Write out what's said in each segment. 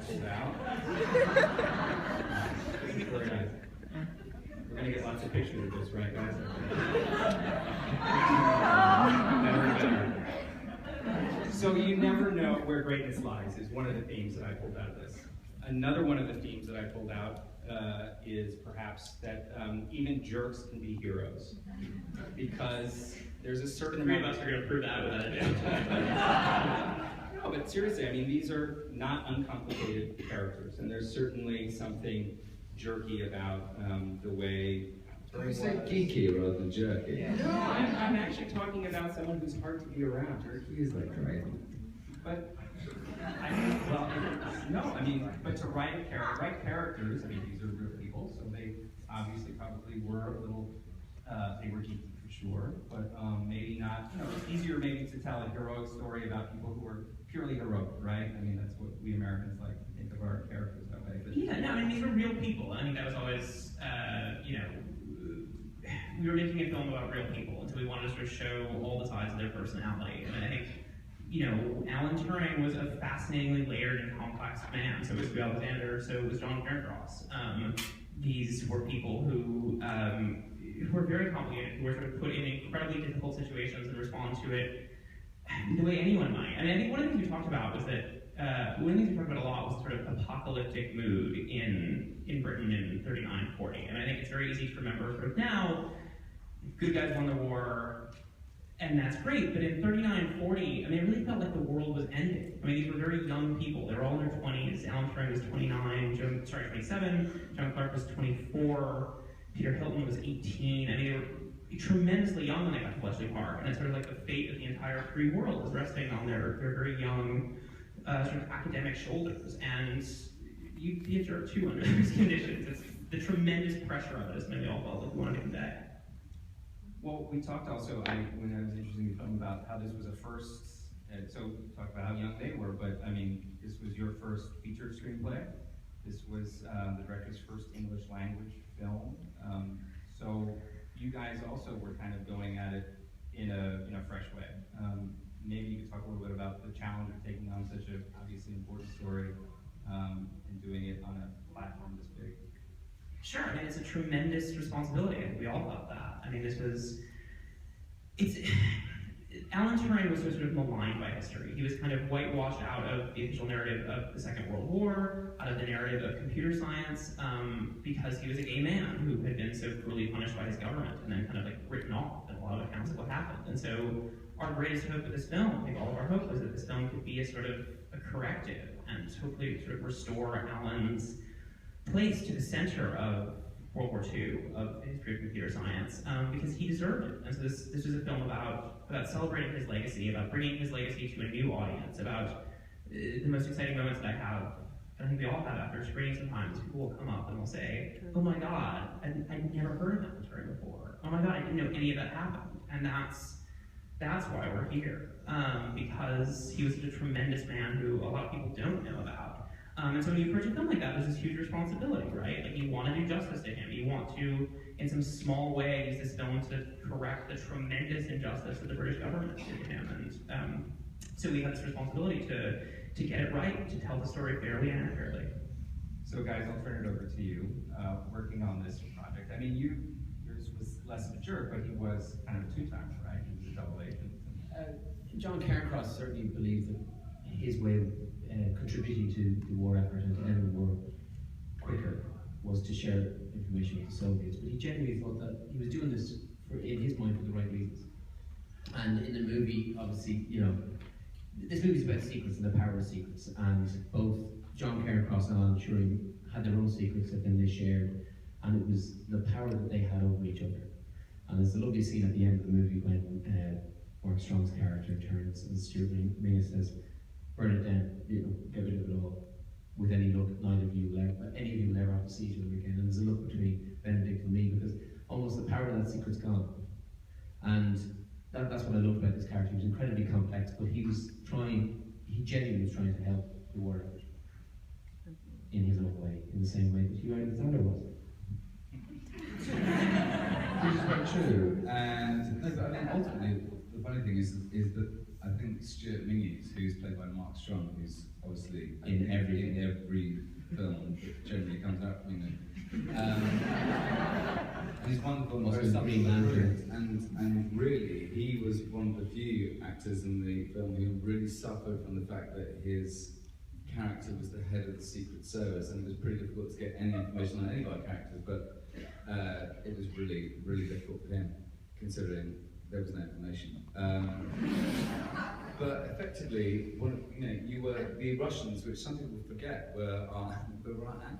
pulled out. We're gonna get lots of pictures of this, right, guys? So you never know where greatness lies is one of the themes that I pulled out of this. Another one of the themes that I pulled out is perhaps that even jerks can be heroes, because there's a certain amount of us are going to prove that without a doubt. No, but seriously, I mean, these are not uncomplicated characters, and there's certainly something jerky about the way. Did you say geeky rather than jerky? Yeah. No, I'm actually talking about someone who's hard to be around. Jerky is like crazy. But but to write characters, I mean, these are real people, so they obviously probably were a little, they were geeky for sure, but maybe not, it's easier maybe to tell a heroic story about people who are purely heroic, right? I mean, that's what we Americans like to think of our characters that way. But yeah, no, I mean, these are real people. I think that was always, we were making a film about real people, and so we wanted to sort of show all the sides of their personality. And I think, Alan Turing was a fascinatingly layered and complex man. So was Sue Alexander, so was John Cairncross. These were people who were very complicated, who were sort of put in incredibly difficult situations and respond to it the way anyone might. I mean, I think one of the things we talked about was that, one of the things we talked about a lot was sort of apocalyptic mood in Britain in 39-40. And I think it's very easy to remember sort of now, good guys won the war, and that's great, but in 39-40, I mean, it really felt like the world was ending. I mean, these were very young people. They were all in their 20s. Alan Turing was 27. John Clark was 24. Peter Hilton was 18. I mean, they were tremendously young when they got to Bletchley Park, and it's sort of like the fate of the entire free world was resting on their very young sort of academic shoulders. And you'd be a jerk too under those conditions. It's the tremendous pressure of it is something we all felt like we wanted to convey. Well, we talked also, when I was introducing the film, about how this was a first, so we talked about how young they were, but I mean, this was your first featured screenplay. This was the director's first English language film. So you guys also were kind of going at it in a fresh way. Maybe you could talk a little bit about the challenge of taking on such a obviously important story and doing it on a platform this big. Sure, I mean, it's a tremendous responsibility. I think we all felt that. I mean, Alan Turing was sort of maligned by history. He was kind of whitewashed out of the official narrative of the Second World War, out of the narrative of computer science, because he was a gay man who had been so cruelly punished by his government and then kind of like written off in a lot of accounts of what happened. And so our greatest hope with this film, I think all of our hope was that this film could be a sort of a corrective and hopefully sort of restore Alan's place to the center of World War II, of the history of computer science, because he deserved it. And so this is a film about celebrating his legacy, about bringing his legacy to a new audience, about the most exciting moments that I have, I think we all have after screening sometimes, people will come up and will say, oh my God, I'd never heard of that Turing before. Oh my God, I didn't know any of that happened. And that's why we're here, because he was such a tremendous man who a lot of people don't know about. And so when you approach a film like that, there's this huge responsibility, right? Like, you want to do justice to him. You want to, in some small way, use this film to correct the tremendous injustice that the British government did to him. And so we have this responsibility to get it right, to tell the story fairly and accurately. So guys, I'll turn it over to you, working on this project. I mean, yours was less of a jerk, but he was kind of a two-timer, right? He was a double agent. John Cairncross certainly believed that his way of contributing to the war effort and to end the war quicker was to share information with the Soviets, but he genuinely thought that he was doing this in his mind for the right reasons. And in the movie, obviously, this movie is about secrets and the power of secrets, and both John Cairncross and Alan Turing had their own secrets that then they shared, and it was the power that they had over each other. And there's a lovely scene at the end of the movie when Mark Strong's character turns and Stuart Mingus says, burn it down, get rid of it all. With any luck, any of you will ever have to see each other again. And there's a look between Benedict and me, because almost the power of that secret's gone. And that's what I loved about this character. He was incredibly complex, but he genuinely was trying to help the war effort in his own way, in the same way that Hugh Alexander was. Which is quite true. And no, but I mean, ultimately, the funny thing is that I think Stuart Mingus, who's played by Mark Strong, who's obviously in every he's wonderful and Must very be subtle Green and Lantern. brilliant. And really, he was one of the few actors in the film who really suffered from the fact that his character was the head of the Secret Service, and it was pretty difficult to get any information on any of our characters, but it was really, really difficult for him, considering there was no information. But effectively, you were the Russians, which some people forget, were our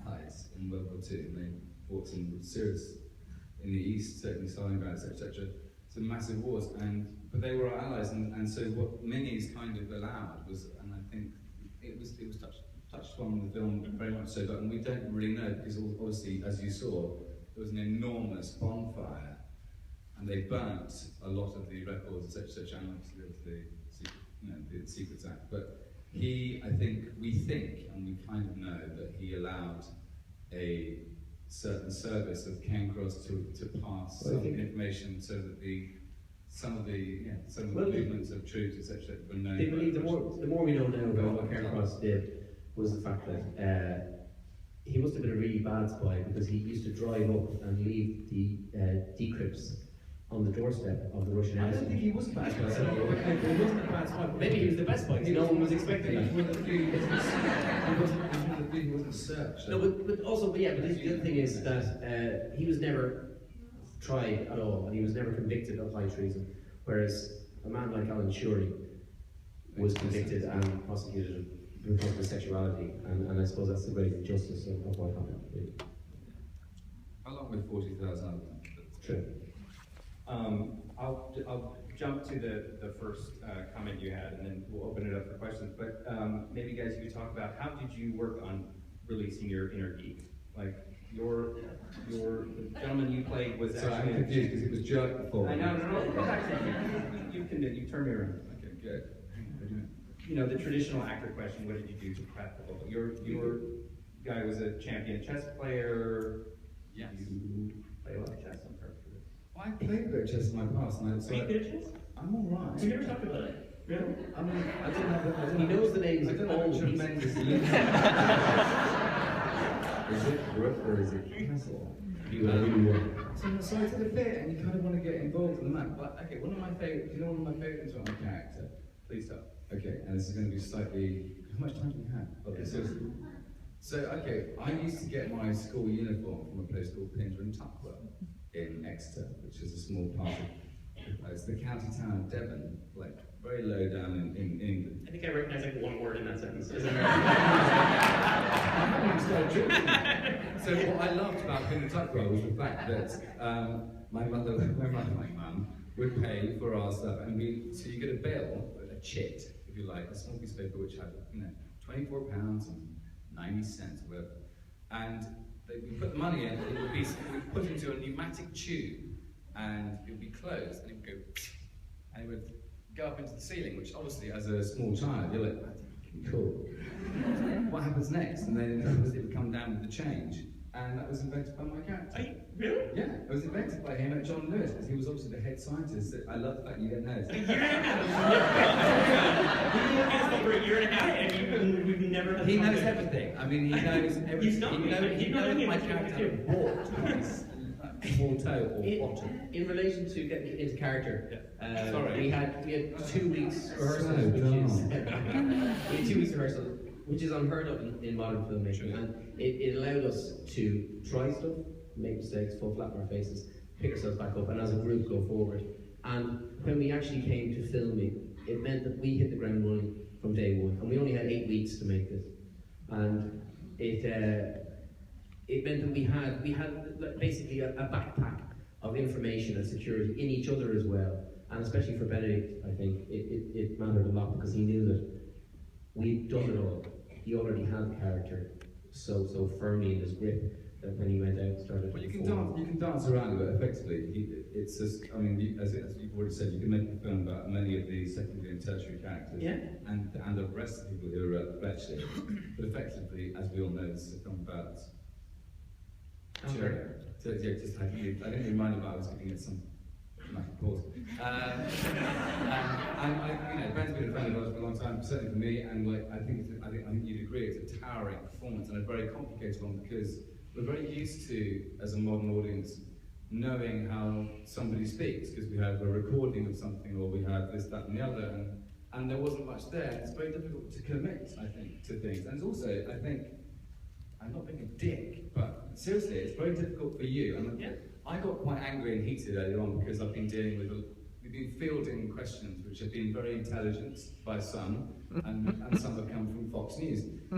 allies in World War II, and they fought some serious in the East, certainly Stalingrad, etc. Some massive wars, but they were our allies, and so what Minnie's kind of allowed was, and I think it was touched upon in the film very much so, but we don't really know because obviously, as you saw, there was an enormous bonfire, and they burnt a lot of the records, etc., and obviously the Secrets Act. But we think, and we kind of know that he allowed a certain service that came across to pass some of the information so that some of the movements of troops, etc., were known. They believe the more we know now about what Cairncross did was the fact that he must have been a really bad spy because he used to drive up and leave the decrypts on the doorstep of the Russian I embassy. don't think he was a bad spy. He wasn't a bad spy. Maybe he was the best spy. No one was expecting that. He wasn't searched. No, but the other thing is that he was never tried at all, and he was never convicted of high treason, whereas a man like Alan Shurey was convicted and prosecuted because of his sexuality, and I suppose that's the great injustice of what happened. Along with 40,000 others. True. I'll jump to the first comment you had, and then we'll open it up for questions. But maybe guys, you could talk about how did you work on releasing your inner geek? Like the gentleman you played was Sorry, I'm actually. confused because it was jerk before. No. Go back to you turn me around. Okay, good. You know, the traditional actor question: what did you do to crack the role? Your guy was a champion chess player. Yes. You play a lot of chess. I'm perfect. I played a bit of chess in my past, and Are you good at chess? I'm all right. We never talked about it. Really? I mean, I don't have. He knows the names I of don't all have a these. tremendous link. Is it rook or is it castle? So I did a bit, and you kind of want to get involved in the map. But okay, one of my favorites about my character. Please stop. Okay, and this is going to be slightly. How much time do we have? Okay, so okay, I used to get my school uniform from a place called Pinter and Tuckwell in Exeter, which is a small part of it's the county town of Devon, like very low down in England. I think I recognize like one word in that sentence. Is it? So what I loved about Pinter and Tuckwell was the fact that my mum would pay for our stuff, and so you get a bill, a chit, if you like, a small piece of paper which had £24 and 90 cents or whatever, and we put the money in, it would be put into a pneumatic tube, and it would be closed, and it would go, and it would go up into the ceiling, which obviously, as a small child, you're like, that's cool. What happens next? And then obviously it would come down with the change, and that was invented by my character. Really? Yeah, it was invented by him at John Lewis, because he was obviously the head scientist. I love the fact you get notes. A year and a half. We've been working on this for a year and a half, and we've never done He knows something. everything. I mean, he knows everything. You stumped me. He You know knows my everything. character walked on his small toe or bottom. In relation to getting into character, Sorry. we had 2 weeks rehearsal, So we dumb. had 2 weeks rehearsal, which is unheard of in modern filmmaking, and it allowed us to try stuff, make mistakes, fall flat on our faces, pick ourselves back up, and as a group go forward. And when we actually came to filming, it meant that we hit the ground running from day one, and we only had 8 weeks to make this. And it meant that we had basically a backpack of information and security in each other as well. And especially for Benedict, I think it mattered a lot because he knew that we'd done it all. He already had the character so firmly in his grip that when he went out and started. Well, you can dance around it, but effectively, it's just. I mean, as you've already said, you can make a film about many of the secondary and tertiary characters, Yeah. and the rest of the people who are fletchley. But effectively, as we all know, this is a film about. Sure. So yeah, just I didn't remind about I was giving it some dramatic pause. And Ben's been a friend of ours for a long time, certainly for me, and like I think you'd agree, it's a towering performance and a very complicated one because we're very used to, as a modern audience, knowing how somebody speaks, because we have a recording of something, or we have this, that, and the other, and there wasn't much there. It's very difficult to commit, I think, to things. And also, I think, I'm not being a dick, but seriously, it's very difficult for you. And I got quite angry and heated earlier on because I've been dealing with, we've been fielding questions which have been very intelligent by some, and some have come from Fox News. So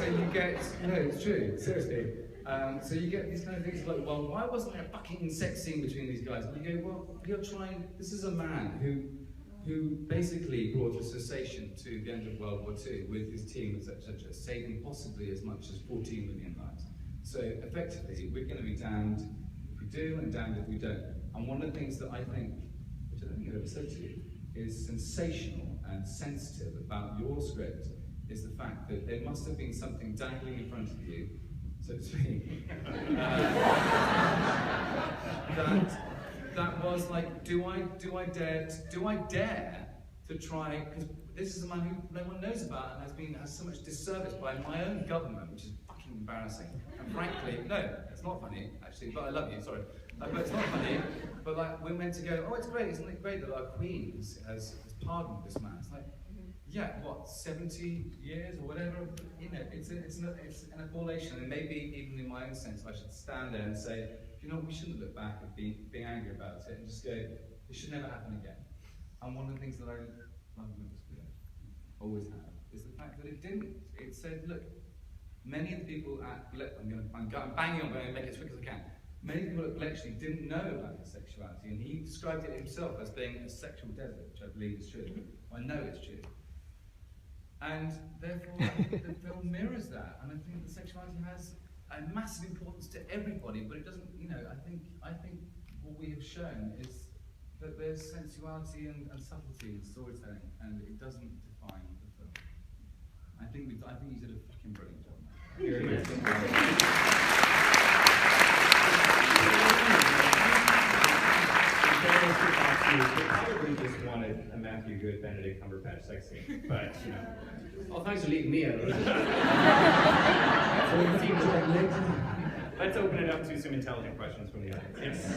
you get, no, it's true, seriously. So you get these kind of things like, well, why wasn't there a fucking sex scene between these guys? And you go, well, you're trying, this is a man who basically brought a cessation to the end of World War II with his team, etc., saving possibly as much as 14 million lives. So effectively, we're going to be damned if we do and damned if we don't. And one of the things that I think, which I don't think I've ever said to you, is sensational and sensitive about your script is the fact that there must have been something dangling in front of you, so to speak, that was like, do I dare to try, because this is a man who no one knows about and has so much disservice by my own government, which is fucking embarrassing. And frankly, no, it's not funny, actually, but I love you, sorry. But it's not funny, but like, we're meant to go, oh, it's great, isn't it great that our Queen has pardoned this man? It's like, yeah, what, 70 years or whatever? You know, it's an appellation, and maybe even in my own sense, I should stand there and say, you know, we shouldn't look back and be angry about it and just go, it should never happen again. And one of the things that I love about this video, always have, is the fact that it didn't. It said, look, many of the people at I'm banging on, but I'm going to make it as quick as I can. Many people at Bletchley didn't know about his sexuality, and he described it himself as being a sexual desert, which I believe is true. I know it's true. And therefore, I think the film mirrors that, and I think that sexuality has a massive importance to everybody, but it doesn't, you know, I think what we have shown is that there's sensuality and subtlety in storytelling, and it doesn't define the film. I think you did a fucking brilliant job, man. They probably just wanted a Matthew Goode, Benedict Cumberbatch sex scene, but you know. Oh, thanks for leaving me out. Let's open it up to some intelligent questions from the audience. Yes.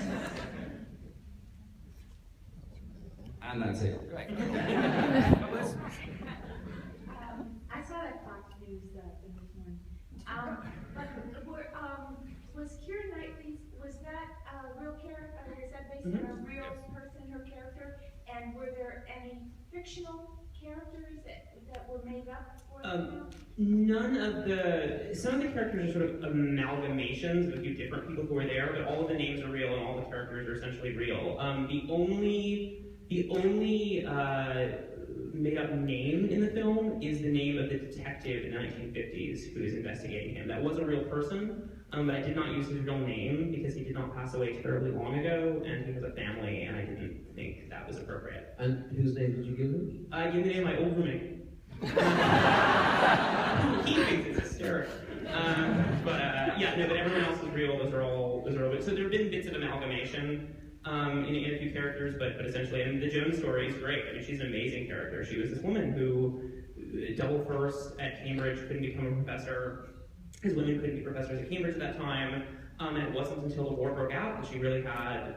And that's it. Great. I saw that Fox News thing this morning. Was Keira Knightley's, was that a real character? Was that based on a real person, her character? And were there any fictional characters that were made up for the film? Some of the characters are sort of amalgamations of a few different people who were there, but all of the names are real and all the characters are essentially real. The only made-up name in the film is the name of the detective in the 1950s who is investigating him. That was a real person, but I did not use his real name because he did not pass away terribly long ago, and he has a family, and I didn't think that was appropriate. And whose name did you give him? I gave the name of my old roommate. He thinks it's hysterical. But everyone else is real. Those are all. So there have been bits of amalgamation in a few characters, but essentially, and the Jones story is great. I mean, she's an amazing character. She was this woman who double first at Cambridge, couldn't become a professor, because women couldn't be professors at Cambridge at that time, and it wasn't until the war broke out that she really had.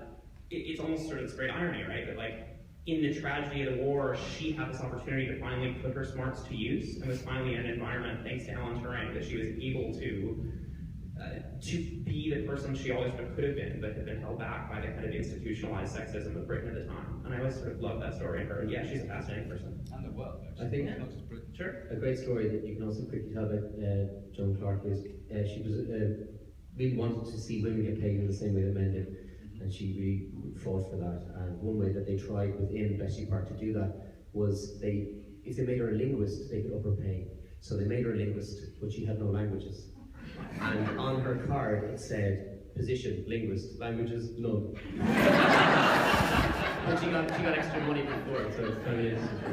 It's almost sort of this great irony, right? That like in the tragedy of the war, she had this opportunity to finally put her smarts to use, and was finally in an environment, thanks to Allen Turing, that she was able to be the person she always could have been, but had been held back by the kind of institutionalized sexism of Britain at the time. And I always sort of love that story of her. And yeah, she's a fascinating person. And the world, actually. I think not just Britain. Sure. a great story that you can also quickly tell about Joan Clark is she was really wanted to see women get paid in the same way that men did, and she really fought for that. And one way that they tried within Bletchley Park to do that was if they made her a linguist, they could up her pay. So they made her a linguist, but she had no languages. And on her card it said, position, linguist, languages, none. But she got extra money before it, so it's kind of interesting.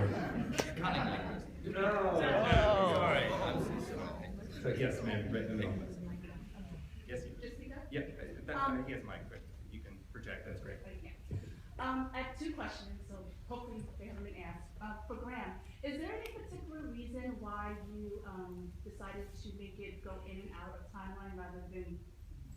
No! Sorry, I'm so sorry. So yes, ma'am, right in the middle. Yes, you. Yeah, he has a mic, but you can project, that's great. I have two questions, so hopefully they haven't been asked. For Graham, is there any particular reason why you decided to make it go in and out of timeline rather than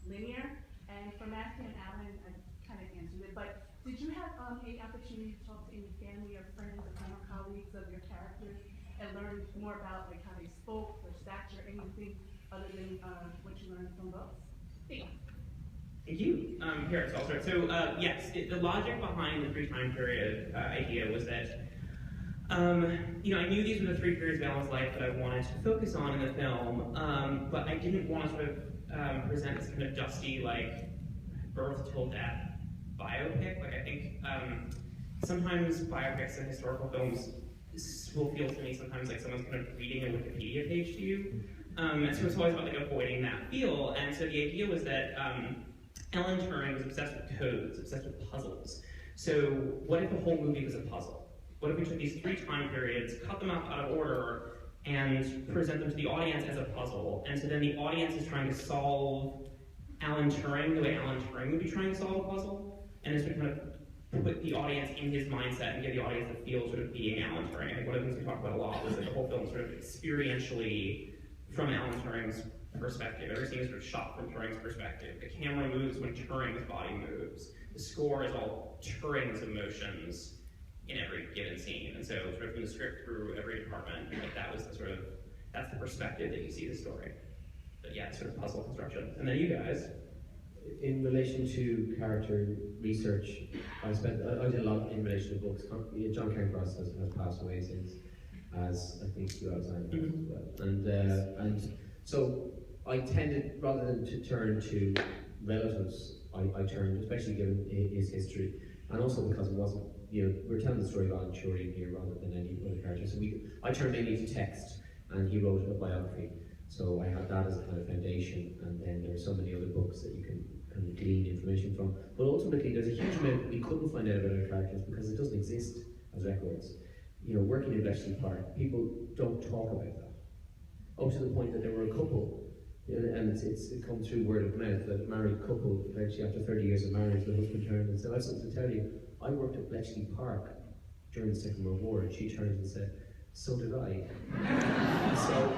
linear? And for Matthew and Allen, I kind of answered it, but did you have any opportunity to talk to any family or friends or former colleagues of your characters and learn more about like how they spoke, their stature, anything other than what you learned from books? Thank you. Thank you. Here, so I'll start. So, yes, the logic behind the 3 time period idea was that, I knew these were the 3 periods of Alan's life that I wanted to focus on in the film, but I didn't want to sort of present this kind of dusty, like, birth till death biopic. Like, I think sometimes biopics and historical films will feel to me sometimes like someone's kind of reading a Wikipedia page to you. And so it's always about like avoiding that feel. And so the idea was that Alan Turing was obsessed with codes, obsessed with puzzles. So what if the whole movie was a puzzle? What if we took these 3 time periods, cut them out of order, and present them to the audience as a puzzle? And so then the audience is trying to solve Alan Turing the way Alan Turing would be trying to solve a puzzle. And this would kind of put the audience in his mindset and give the audience the feel sort of being Alan Turing. I think one of the things we talked about a lot was that the whole film sort of experientially from Alan Turing's perspective. Every scene is sort of shot from Turing's perspective. The camera moves when Turing's body moves. The score is all Turing's emotions in every given scene. And so sort of from the script through every department, like that was the sort of, that's the perspective that you see the story. But yeah, sort of puzzle construction. And then you guys. In relation to character research, I did a lot in relation to books. John Cairncross has passed away since, as I think you Alexander as well. And so I tended, rather than to turn to relatives, I turned, especially given his history, and also because it wasn't, we're telling the story of Alan Turing here rather than any other character. So I turned mainly to text, and he wrote a biography. So I had that as a kind of foundation, and then there are so many other books that you can glean information from. But ultimately, there's a huge amount we couldn't find out about our characters because it doesn't exist as records. Working in Bletchley Park, people don't talk about that. Up to the point that there were a couple, and it come through word of mouth, that a married couple, eventually after 30 years of marriage, the husband turned and said, I have something to tell you. I worked at Bletchley Park during the Second World War, and she turned and said, so did I. So,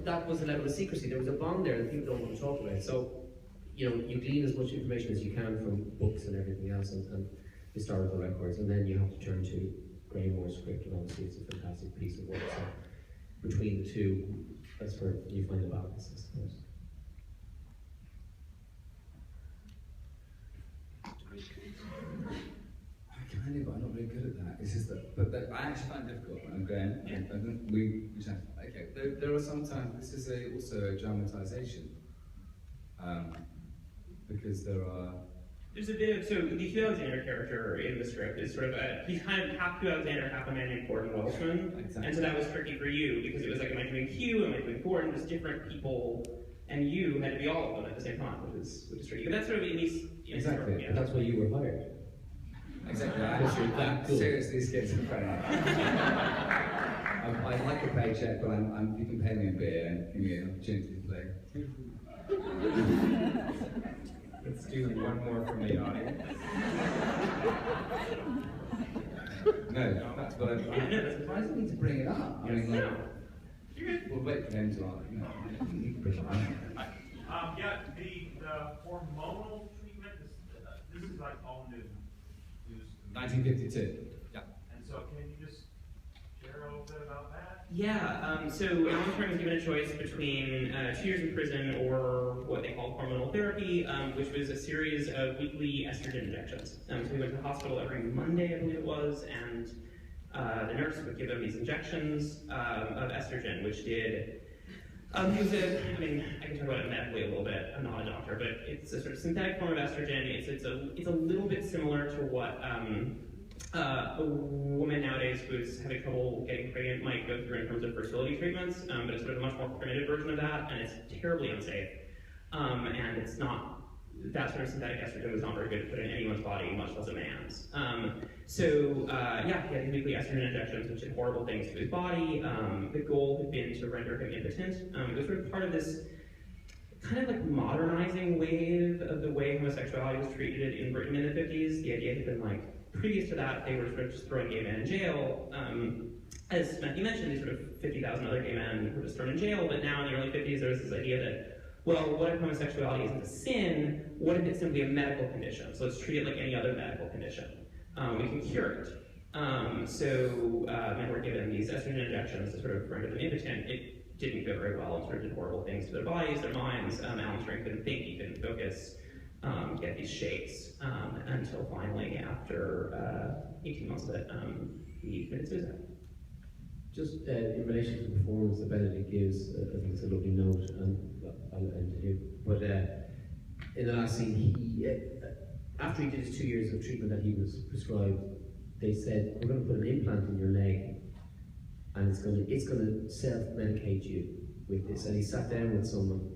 that was a level of secrecy. There was a bond there that people don't want to talk about. So, you glean as much information as you can from books and everything else and historical records, and then you have to turn to Graham Moore's script, and obviously it's a fantastic piece of work. So, between the two, that's where you find the balance, I suppose. Kind of, but I'm not very good at that. It's just that, I actually find it difficult. And Graham, I think we said, okay, there are sometimes, this is also a dramatization. Because there's a bit of, so the Hugh Alexander character in the script is sort of he's kind of half Hugh Alexander, half a man named Gordon Welshman. Exactly. And so that was tricky for you, because it was like, am I doing Hugh, am I doing Gordon, just different people, and you had to be all of them at the same time, which is tricky. But that's sort of in these, exactly, yeah. but that's why you were hired. Exactly, I'm seriously schizophrenic. I'd like a paycheck, but you can pay me a beer and give me an opportunity to play. Let's do one more from the audience. No, that's what I'm surprised to bring it up. I mean, like, we'll wait for him to bring it up. Yeah, the hormonal treatment, this is like all new. 1952. Yeah. And so can you just share a little bit about that? Yeah, so Alan Turing was given a choice between 2 years in prison or what they call hormonal therapy, which was a series of weekly estrogen injections. So he went to the hospital every Monday, I believe it was, and the nurse would give him these injections of estrogen, which did I can talk about it medically a little bit. I'm not a doctor, but it's a sort of synthetic form of estrogen. It's a little bit similar to what a woman nowadays who's having trouble getting pregnant might go through in terms of fertility treatments, but it's sort of a much more primitive version of that, and it's terribly unsafe. And it's not, that sort of synthetic estrogen was not very good to put in anyone's body, much less a man's. He had these weekly estrogen injections, which did horrible things to his body. The goal had been to render him impotent. It was sort of part of this kind of like modernizing wave of the way homosexuality was treated in Britain in the 50s. The idea had been like, previous to that, they were sort of just throwing gay men in jail. As Matthew mentioned, these sort of 50,000 other gay men were just thrown in jail, but now in the early 50s there was this idea that well, what if homosexuality isn't a sin? What if it's simply a medical condition? So let's treat it like any other medical condition. We can cure it. Men were given these estrogen injections to sort of render them impotent. It didn't go very well and sort of did horrible things to their bodies, their minds. Alan Turing couldn't think, he couldn't focus, get these shakes, until finally, after 18 months of it, he committed suicide. Just in relation to the performance that Benedict gives, I think it's a lovely note, and I'll end here. But in the last scene, he, after he did his 2 years of treatment that he was prescribed, they said, we're going to put an implant in your leg, and it's going to self-medicate you with this. And he sat down with someone,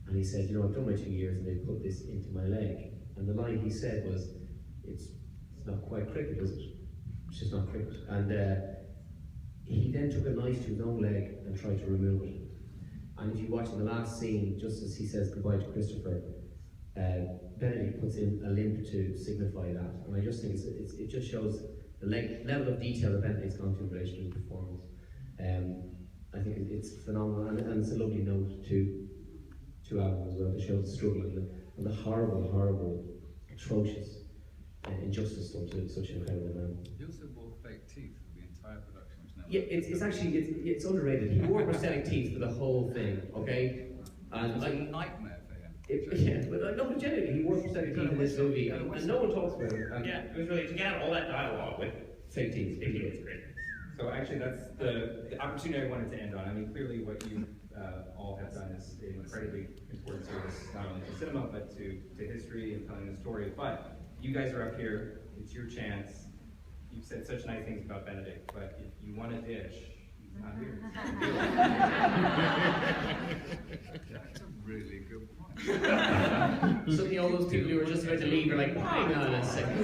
and he said, I've done my 2 years, and they put this into my leg. And the line he said was, it's not quite cricket, is it? It's just not cricket. And he then took a knife to his own leg and tried to remove it. And if you watch in the last scene, just as he says goodbye to Christopher, Benedict puts in a limp to signify that. And I just think it just shows the level of detail that Benedict's gone to in relation to his performance. I think it's phenomenal, and it's a lovely note to Alan as well, to show the struggle and the horrible, atrocious injustice done to such an incredible man. He also wore fake teeth for the entire production, which never. Yeah, it's actually it's underrated. He wore prosthetic teeth for the whole thing, okay? And it was a nightmare for him. But genuinely, he wore prosthetic teeth in this movie, and no one talks about it. Yeah, it was really, to get all that dialogue with fake teeth, it's great. So actually, that's the opportunity I wanted to end on. I mean, clearly what you all have done is an incredibly important service, not only to cinema, but to history and telling the story. But you guys are up here, it's your chance. You've said such nice things about Benedict, but if you want a dish, he's not here. That's a really good point. Suddenly all those people who were just about to leave are like, hang on a second.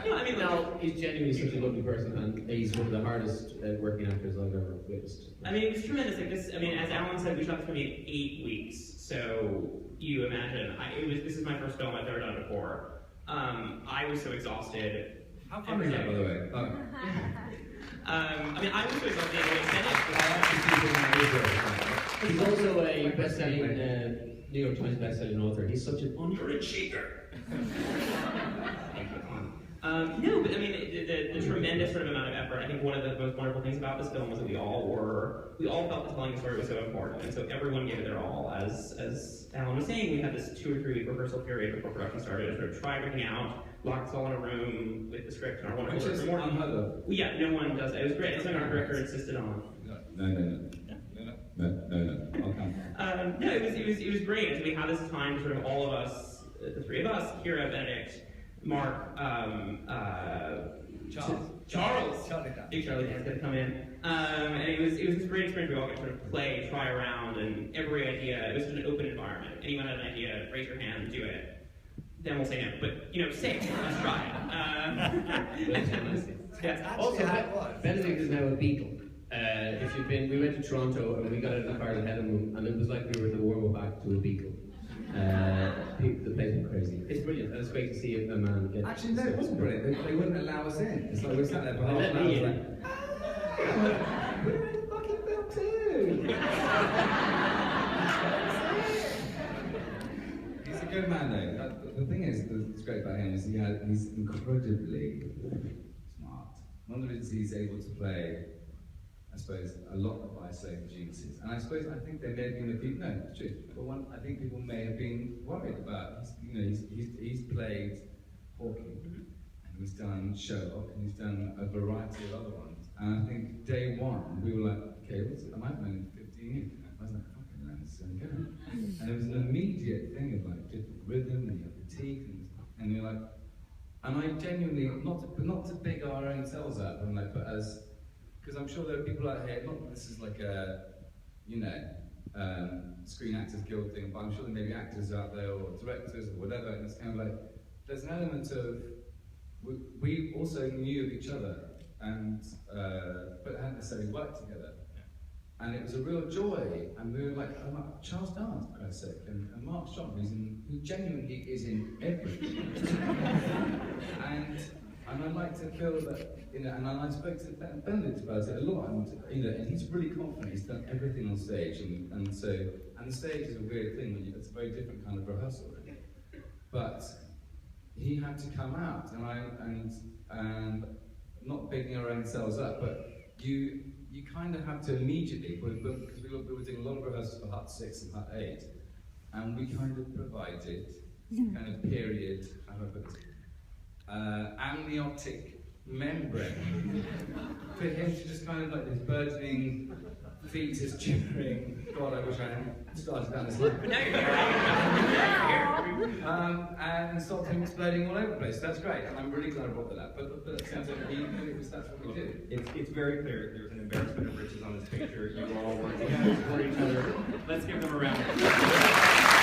No, I mean, Now, he's genuinely such a lovely person, and he's one of the hardest working actors I've ever witnessed. I mean, it was tremendous. Like this, I mean, as Alan said, we shot this movie in 8 weeks. So you imagine, this is my first film I've ever done before. I was so exhausted. How fun is that, by the way? I mean, I was so exhausted. He's also a best-selling New York Times best-selling author. He's such an underachiever. No, but I mean, the tremendous sort of amount of effort. I think one of the most wonderful things about this film was that we all felt that telling the story was so important, and so everyone gave it their all. As Alan was saying, we had this 2 or 3 week rehearsal period before production started to sort of try everything out, lock us all in a room with the script and our wonderful. Which is unheard of. Well, yeah, no one does that. It was great. It's something our director insisted on. No. I'll come. No, it was great. As we had this time, sort of all of us, the 3 of us, Kira, Benedict, Mark, Charles, Big Charlie Dan's gonna come in, and it was this great experience. We all got to sort of play, try around, and every idea. It was an open environment. Anyone had an idea, raise your hand, do it. Then we'll say no, but say it. Let's try it. Also, Benedict is now a Beatle. If you've been, we went to Toronto and we got in the car ahead of him, and it was like we were the warm-up act to a Beatle. The place went crazy. It's brilliant, and it's great to see a man get. Actually, no, it wasn't brilliant. They wouldn't allow us in. It's like we sat there for half an hour. Like, we're in the fucking film too. He's a good man, though. The thing is, what's great about him is he's incredibly smart. One of the reasons he's able to play, I suppose, a lot of isolated geniuses. And I think there may have been a few, no, it's true, but I think people may have been worried about, he's played Hawking, and he's done Sherlock, and he's done a variety of other ones. And I think day one, we were like, okay, I might have known him 15 years. I was like, fucking man, it's so good. And it was an immediate thing of like different rhythm, and you have the teeth, and you're like, and I genuinely, not to big our own selves up, and like, but as, because I'm sure there are people out here, not that this is like a, Screen Actors Guild thing, but I'm sure there may be actors out there or directors or whatever, and it's kind of like, there's an element of, we also knew of each other, and but hadn't necessarily worked together. And it was a real joy, and we were like, Charles Dance, for Christ's sake, and Mark Strong, who genuinely is in everything. And I like to feel that, and I spoke to Benedict about it a lot, and he's really confident, he's done everything on stage, and the stage is a weird thing, it's a very different kind of rehearsal, really. But he had to come out, and not bigging our own selves up, but you kind of have to immediately, because we were doing a lot of rehearsals for Hut 6 and Hut 8, and we kind of provided kind of period, how do I put this, amniotic membrane for him to just kind of like this burgeoning fetus gibbering. God, I wish I hadn't started down this line. But now you're here. And stop him exploding all over the place. That's great, and I'm really glad I brought that up. But that's what we do. It's very clear there's an embarrassment of riches on this picture. You all work together for each other. Let's give them a round of applause.